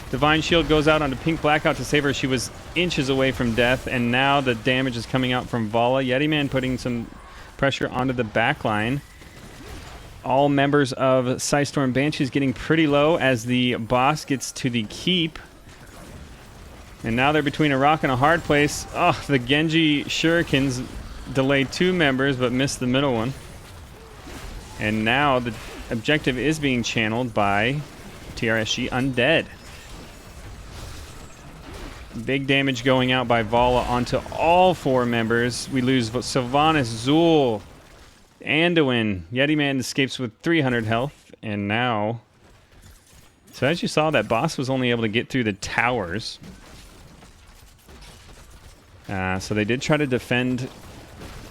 Divine Shield goes out onto Pink Blackout to save her. She was inches away from death, and now the damage is coming out from Vala. Yetiman putting some pressure onto the back line. All members of Psistorm Banshees getting pretty low as the boss gets to the keep. And now they're between a rock and a hard place. Oh, the Genji Shurikens delayed 2 members but missed the middle one. And now the objective is being channeled by TRSG Undead. Big damage going out by Vala onto all 4 members. We lose Sylvanas, Zul, Anduin. Yetiman escapes with 300 health. And now... So as you saw, that boss was only able to get through the towers. So they did try to defend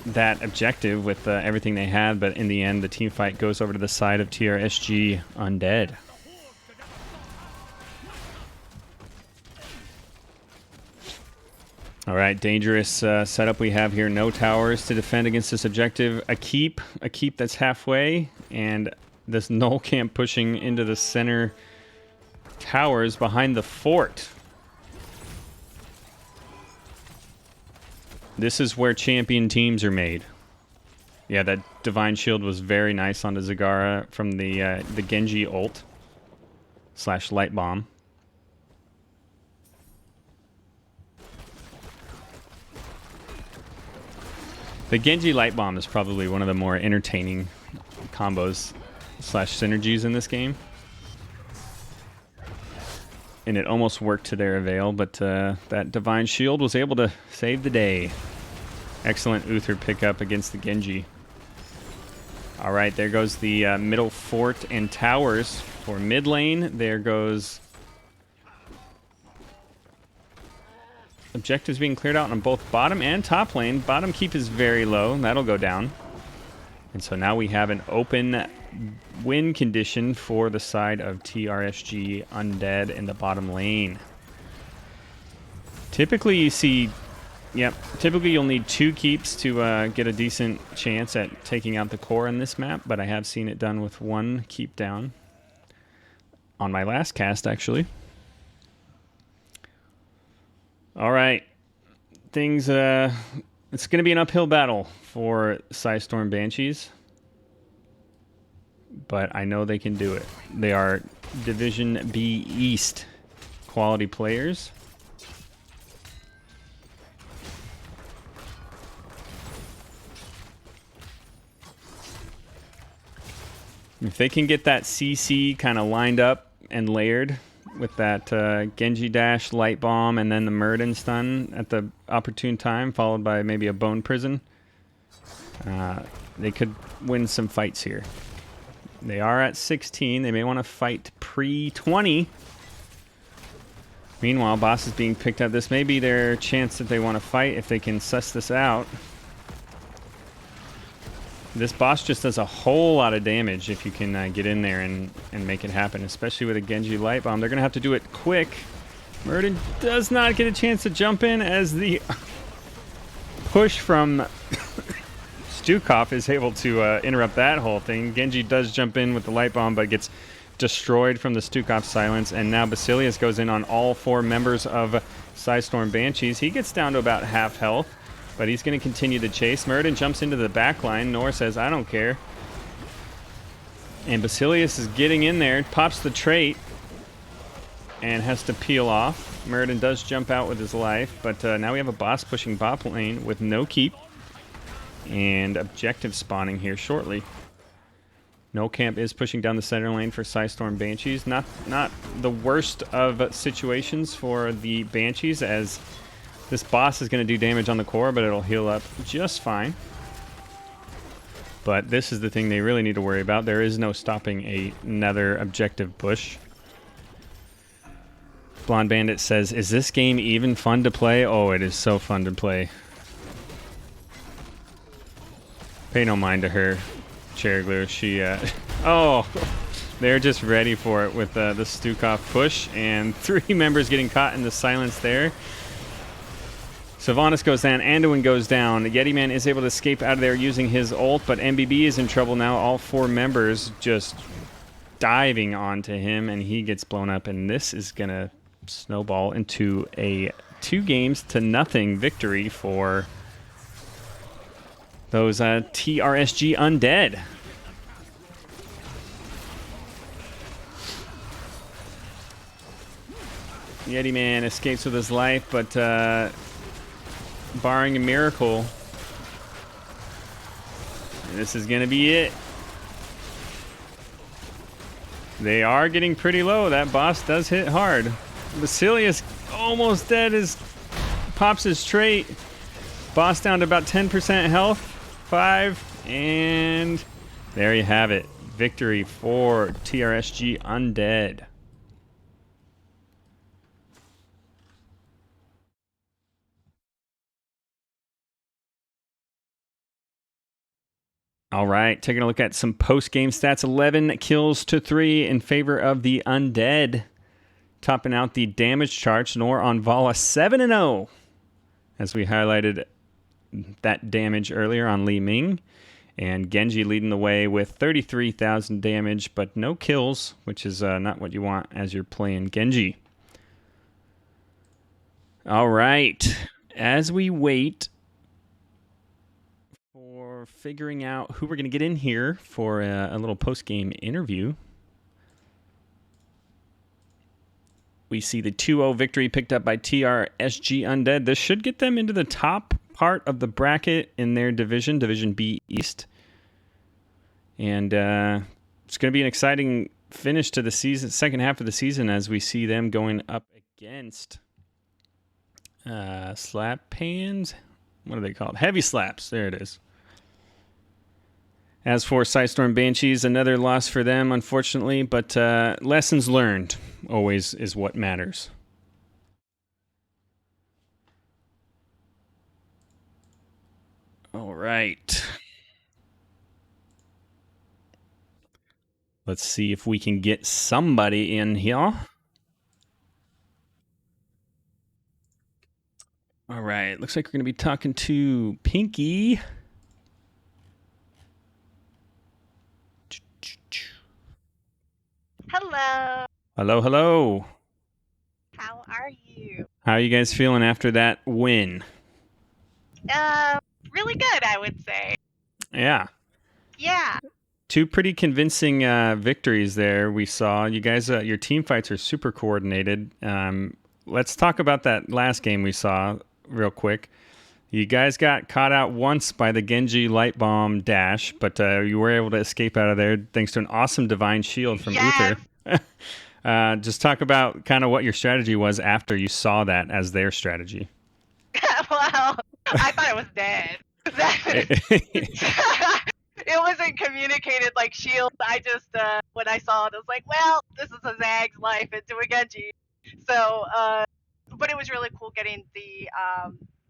that objective with everything they had, but in the end, the team fight goes over to the side of TRSG Undead. All right, dangerous setup we have here. No towers to defend against this objective. A keep that's halfway, and this null camp pushing into the center towers behind the fort. This is where champion teams are made. Yeah, that Divine Shield was very nice onto Zagara from the Genji ult / light bomb. The Genji light bomb is probably one of the more entertaining combos / synergies in this game. And it almost worked to their avail, but that Divine Shield was able to save the day. Excellent Uther pickup against the Genji. All right, there goes the middle fort and towers for mid lane. There goes... Objectives being cleared out on both bottom and top lane. Bottom keep is very low. That'll go down. And so now we have an open win condition for the side of TRSG Undead in the bottom lane. Typically you see... Yep, typically you'll need 2 keeps to get a decent chance at taking out the core in this map, but I have seen it done with 1 keep down. On my last cast, actually. All right. Things, it's going to be an uphill battle for Psistorm Banshees. But I know they can do it. They are Division B East quality players. If they can get that CC kind of lined up and layered with that Genji dash, light bomb, and then the Murden stun at the opportune time, followed by maybe a bone prison, they could win some fights here. They are at 16. They may want to fight pre-20. Meanwhile, boss is being picked up. This may be their chance that they want to fight if they can suss this out. This boss just does a whole lot of damage if you can get in there and make it happen, especially with a Genji light bomb. They're going to have to do it quick. Murden does not get a chance to jump in as the push from Stukov is able to interrupt that whole thing. Genji does jump in with the light bomb, but gets destroyed from the Stukov silence. And now Basilius goes in on all 4 members of Psistorm Banshees. He gets down to about half health. But he's going to continue to chase. Murden jumps into the back line. Nor says, I don't care. And Basilius is getting in there, pops the trait, and has to peel off. Muradin does jump out with his life, but now we have a boss pushing bot lane with no keep. And objective spawning here shortly. No Camp is pushing down the center lane for Psistorm Banshees. Not the worst of situations for the Banshees, as this boss is going to do damage on the core, but it'll heal up just fine. But this is the thing they really need to worry about. There is no stopping another objective push. Blonde Bandit says, is this game even fun to play? Oh, it is so fun to play. Pay no mind to her, Cherry She, oh, they're just ready for it with the Stukov push, and 3 members getting caught in the silence there. Sylvanas goes down, Anduin goes down. Yeti Man is able to escape out of there using his ult, but MBB is in trouble now. All 4 members just diving onto him, and he gets blown up, and this is going to snowball into a 2-0 victory for those TRSG Undead. Yeti Man escapes with his life, but barring a miracle, this is going to be it. They are getting pretty low. That boss does hit hard. Basilius almost dead as pops his trait. Boss down to about 10% health. 5, and there you have it. Victory for TRSG Undead. All right, taking a look at some post-game stats. 11 kills to 3 in favor of the Undead. Topping out the damage charts, Nor on Vala 7-0. As we highlighted that damage earlier on Li Ming. And Genji leading the way with 33,000 damage, but no kills, which is not what you want as you're playing Genji. All right, as we wait for figuring out who we're going to get in here for a little post-game interview, we see the 2-0 victory picked up by TRSG Undead. This should get them into the top part of the bracket in their division, Division B East. And it's going to be an exciting finish to the season, second half of the season, as we see them going up against slap pans. What are they called? Heavy slaps. There it is. As for Psistorm Banshees, another loss for them, unfortunately, but lessons learned always is what matters. All right. Let's see if we can get somebody in here. All right. Looks like we're going to be talking to Pinky. Hello. Hello, hello. How are you? How are you guys feeling after that win? Really good, I would say. Yeah. Yeah. 2 pretty convincing victories there we saw. You guys, your team fights are super coordinated. Let's talk about that last game we saw real quick. You guys got caught out once by the Genji light bomb dash, but you were able to escape out of there thanks to an awesome divine shield from Yes. Uther. Just talk about kind of what your strategy was after you saw that as their strategy. Well, I thought it was dead. It wasn't communicated like shield. I just, when I saw it, I was like, well, this is a Zag's life into a Genji. So, but it was really cool getting the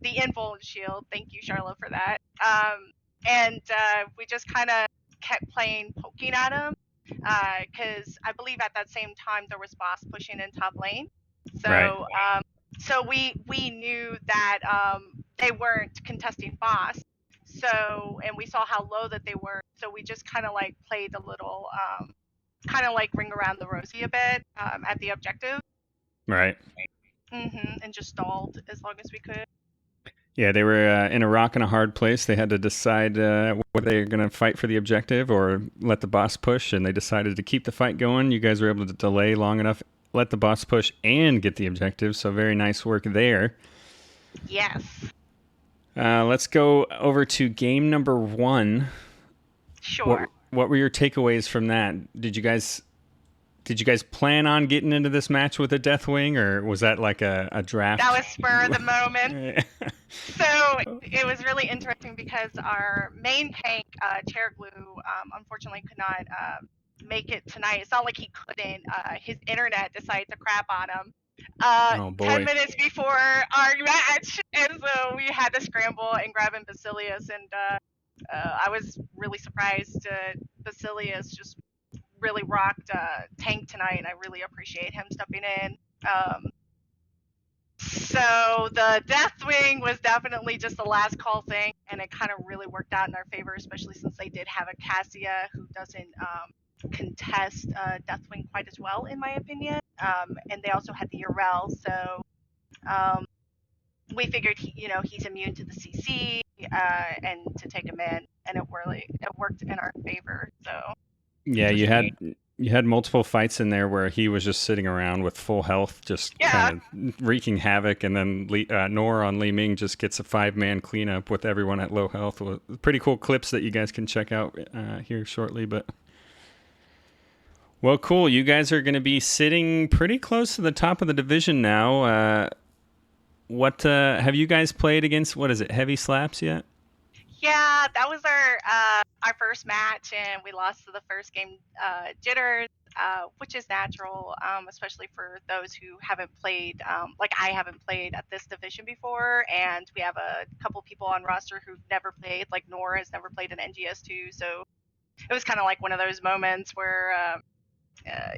info shield. Thank you, Charlotte, for that. And we just kind of kept playing, poking at him, because I believe at that same time there was boss pushing in top lane. So, Right. So we knew that they weren't contesting boss. So, and we saw how low that they were. So we just kind of like played a little, kind of like ring around the rosy a bit at the objective. Right. And just stalled as long as we could. Yeah, they were in a rock and a hard place. They had to decide whether they were going to fight for the objective or let the boss push, and they decided to keep the fight going. You guys were able to delay long enough, let the boss push, and get the objective. So very nice work there. Yes. Let's go over to game number one. Sure. What were your takeaways from that? Did you guys plan on getting into this match with a Deathwing, or was that like a draft? That was spur of the moment. So it was really interesting because our main tank, Chair Glue, unfortunately could not make it tonight. It's not like he couldn't. His internet decided to crap on him. Oh 10 boy. minutes before our match, and so we had to scramble and grab in Basilius, and I was really surprised. Basilius just really rocked tank tonight, and I really appreciate him stepping in. So the Deathwing was definitely just the last call thing, and it kind of really worked out in our favor, especially since they did have a Cassia who doesn't contest Deathwing quite as well, in my opinion. And they also had the Urel, so um, we figured he's immune to the CC, and to take him in, and it worked in our favor. So Yeah, which was great. you had multiple fights in there where he was just sitting around with full health, just Yeah. kind of wreaking havoc, and then Nor on Li Ming just gets a 5-man cleanup with everyone at low health. Pretty cool clips that you guys can check out here shortly. But well, cool. You guys are going to be sitting pretty close to the top of the division now. What have you guys played against? What is it? Heavy Slaps yet? Yeah, that was our first match, and we lost to the first game, jitters, which is natural, especially for those who haven't played. Like I haven't played at this division before, and we have a couple people on roster who've never played. Like Nora has never played an NGS too, so it was kind of like one of those moments where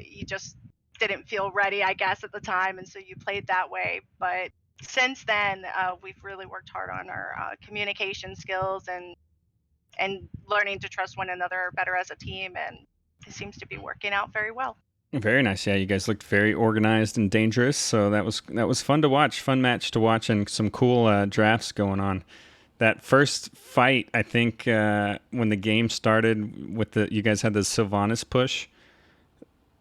you just didn't feel ready, I guess, at the time, and so you played that way. But since then, we've really worked hard on our communication skills and learning to trust one another better as a team, and it seems to be working out very well. Very nice. Yeah, you guys looked very organized and dangerous. So that was fun to watch. Fun match to watch, and some cool drafts going on. That first fight, I think, when the game started with you guys had the Sylvanas push.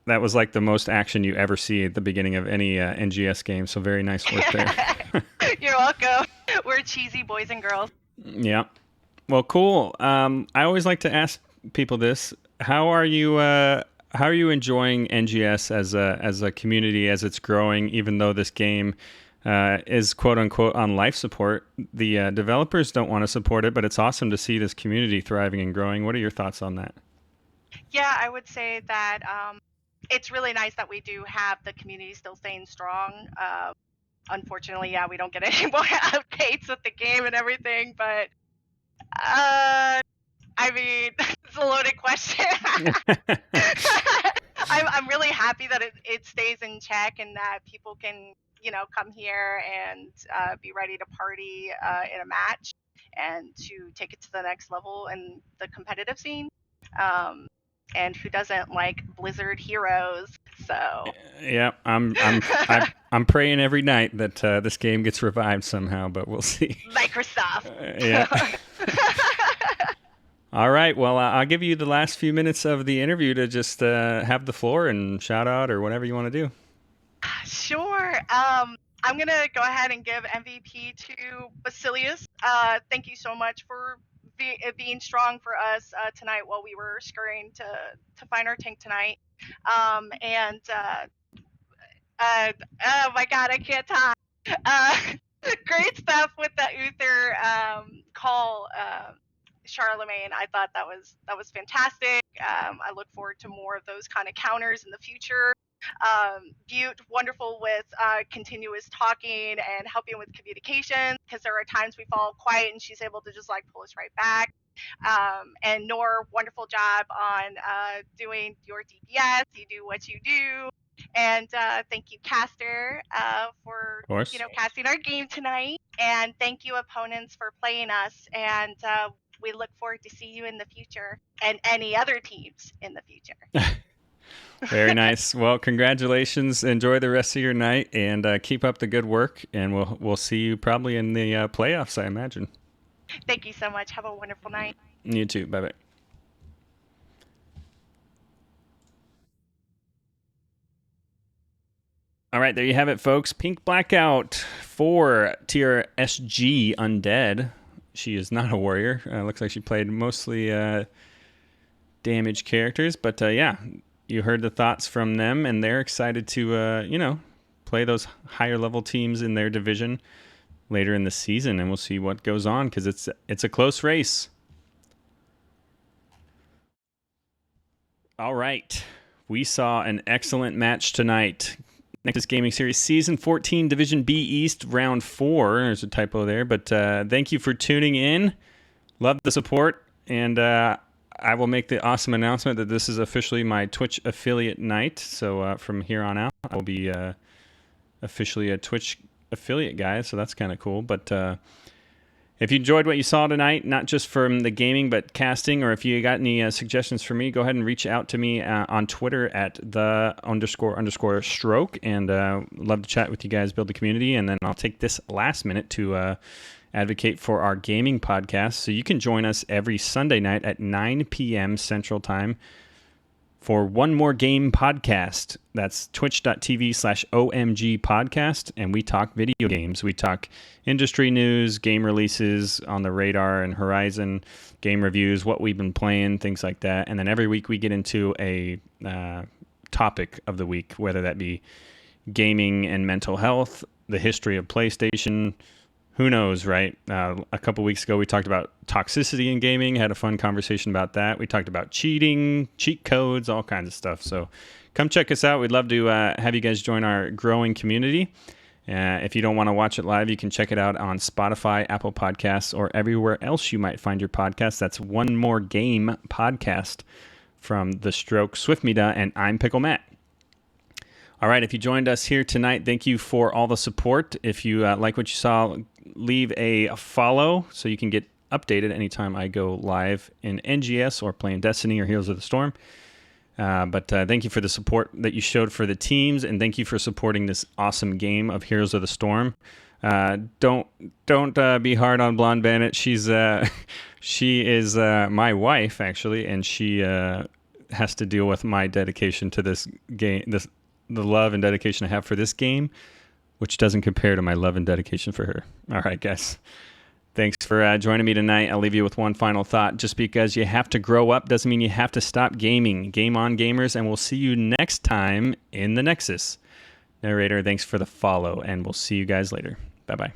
That was like the most action you ever see at the beginning of any NGS game. So very nice work there. You're welcome. We're cheesy boys and girls. Yeah. Well, cool. I always like to ask people this: How are you? How are you enjoying NGS as a community as it's growing? Even though this game is quote unquote on life support, the developers don't want to support it, but it's awesome to see this community thriving and growing. What are your thoughts on that? Yeah, I would say that it's really nice that we do have the community still staying strong. Unfortunately, yeah, we don't get any more updates with the game and everything, but I mean, it's a loaded question. I'm really happy that it stays in check and that people can, come here and be ready to party in a match and to take it to the next level in the competitive scene. And who doesn't like Blizzard heroes? So Yeah, I'm praying every night that this game gets revived somehow, but we'll see. Microsoft. Yeah. All right. Well, I'll give you the last few minutes of the interview to just have the floor and shout out or whatever you want to do. Sure. I'm gonna go ahead and give MVP to Basilius. Thank you so much for being strong for us tonight while we were scurrying to find our tank tonight. And oh my God, I can't talk. Uh, great stuff with the Uther call, Charlemagne. I thought that was fantastic. I look forward to more of those kind of counters in the future. Butte, wonderful with continuous talking and helping with communication, because there are times we fall quiet and she's able to just like pull us right back. And Nor, wonderful job on doing your DPS. You do what you do. And thank you, Caster, for Of course. casting our game tonight. And thank you, opponents, for playing us. And we look forward to see you in the future and any other teams in the future. Very nice. Well, congratulations. Enjoy the rest of your night, and keep up the good work. And we'll see you probably in the playoffs, I imagine. Thank you so much. Have a wonderful night. You too. Bye bye. All right, there you have it, folks. Pink Blackout for TRSG Undead. She is not a warrior. Looks like she played mostly damage characters, but yeah, you heard the thoughts from them, and they're excited to play those higher level teams in their division later in the season, and we'll see what goes on because it's a close race. All right, we saw an excellent match tonight. Nexus Gaming Series Season 14, Division B East, Round 4. There's a typo there, but thank you for tuning in. Love the support, and I will make the awesome announcement that this is officially my Twitch affiliate night. So from here on out, I will be officially a Twitch affiliate guy, so that's kind of cool. But if you enjoyed what you saw tonight, not just from the gaming, but casting, or if you got any suggestions for me, go ahead and reach out to me on Twitter at __stroke, and love to chat with you guys, build the community. And then I'll take this last minute to advocate for our gaming podcast. So you can join us every Sunday night at 9 p.m. Central Time for One More Game podcast. That's twitch.tv/OMG podcast. And we talk video games. We talk industry news, game releases on the radar and horizon, game reviews, what we've been playing, things like that. And then every week we get into a topic of the week, whether that be gaming and mental health, the history of PlayStation. Who knows, right? A couple weeks ago, we talked about toxicity in gaming, had a fun conversation about that. We talked about cheating, cheat codes, all kinds of stuff. So come check us out. We'd love to have you guys join our growing community. If you don't want to watch it live, you can check it out on Spotify, Apple Podcasts, or everywhere else you might find your podcast. That's One More Game podcast from theStroke, Swiftmida, and I'm Pickle Matt. All right, if you joined us here tonight, thank you for all the support. If you like what you saw, leave a follow so you can get updated anytime I go live in NGS or playing Destiny or Heroes of the Storm. But thank you for the support that you showed for the teams, and thank you for supporting this awesome game of Heroes of the Storm. Don't be hard on Blonde Bandit. She is my wife actually, and she has to deal with my dedication to this game. The love and dedication I have for this game, which doesn't compare to my love and dedication for her. All right, guys. Thanks for joining me tonight. I'll leave you with one final thought. Just because you have to grow up doesn't mean you have to stop gaming. Game on, gamers, and we'll see you next time in the Nexus. Narrator, thanks for the follow, and we'll see you guys later. Bye-bye.